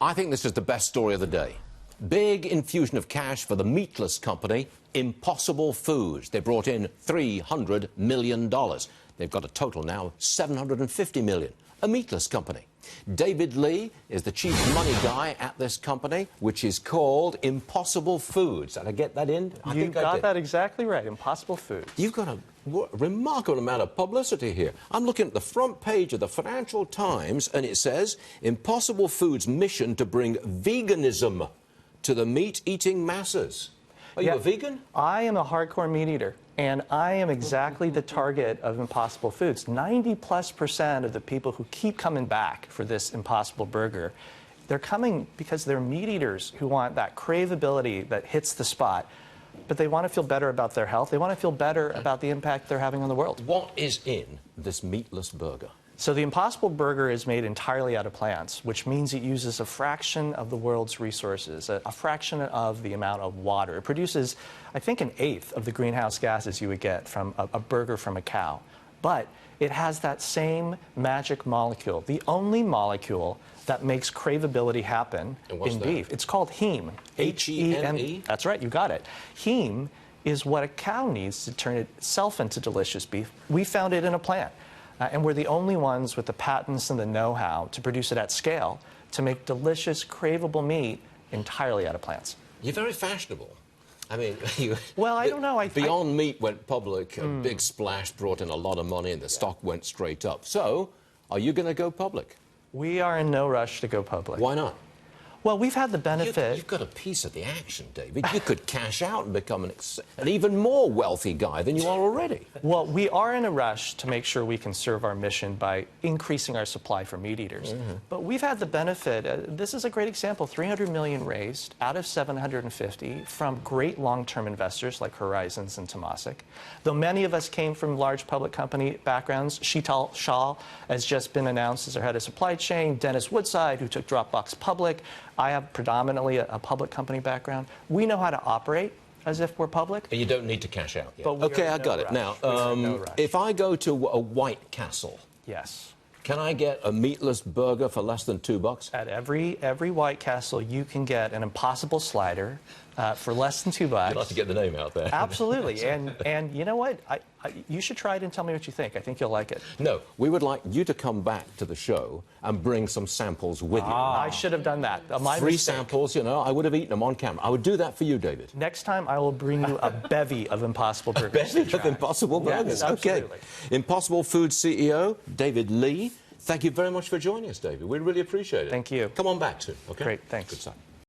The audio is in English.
I think this is the best story of the day. Big infusion of cash for the meatless company, Impossible Foods. They brought in $300 million. They've got a total now of $750 million. A meatless company. David Lee is the chief money guy at this company, which is called Impossible Foods. Did I get that in? I think I got that exactly right. Impossible Foods. You've got a remarkable amount of publicity here. I'm looking at the front page of the Financial Times, and it says, Impossible Foods' mission to bring veganism to the meat-eating masses. Are you a vegan? I am a hardcore meat eater, and I am exactly the target of Impossible Foods. 90+% of the people who keep coming back for this Impossible Burger, they're coming because they're meat eaters who want that craveability that hits the spot, but they want to feel better about their health. They want to feel better about the impact they're having on the world. What is in this meatless burger? So the Impossible Burger is made entirely out of plants, which means it uses a fraction of the world's resources, a fraction of the amount of water. It produces, I think, 1/8 of the greenhouse gases you would get from a burger from a cow. But it has that same magic molecule, the only molecule that makes craveability happen in beef. It's called heme. H-E-M-E? That's right, you got it. Heme is what a cow needs to turn itself into delicious beef. We found it in a plant. And we're the only ones with the patents and the know-how to produce it at scale to make delicious, craveable meat entirely out of plants. You're very fashionable. I mean, well, I don't know. Beyond Meat went public, a big splash, brought in a lot of money, and the stock went straight up. So, are you going to go public? We are in no rush to go public. Why not? Well, we've had the benefit... You've got a piece of the action, David. You could cash out and become an even more wealthy guy than you are already. Well, we are in a rush to make sure we can serve our mission by increasing our supply for meat eaters. But we've had the benefit, this is a great example, $300 million raised out of $750 from great long-term investors like Horizons and Temasek. Though many of us came from large public company backgrounds, Sheetal Shah has just been announced as our head of supply chain, Dennis Woodside, who took Dropbox public. I have predominantly a public company background. We know how to operate as if we're public. And you don't need to cash out yet. Okay, I got it. Now, if I go to a White Castle, yes, can I get a meatless burger for less than $2? At every White Castle, you can get an Impossible slider for less than $2. You'd like to get the name out there. Absolutely. and you know what? You should try it and tell me what you think. I think you'll like it. No, we would like you to come back to the show and bring some samples with you. I should have done that. Free samples, you know. I would have eaten them on camera. I would do that for you, David. Next time, I will bring you a bevy of Impossible Burgers. A bevy of Impossible Burgers. Yes, absolutely. Okay. Impossible Foods CEO, David Lee. Thank you very much for joining us, David. We really appreciate it. Thank you. Come on back soon, okay? Great, thanks. Good stuff.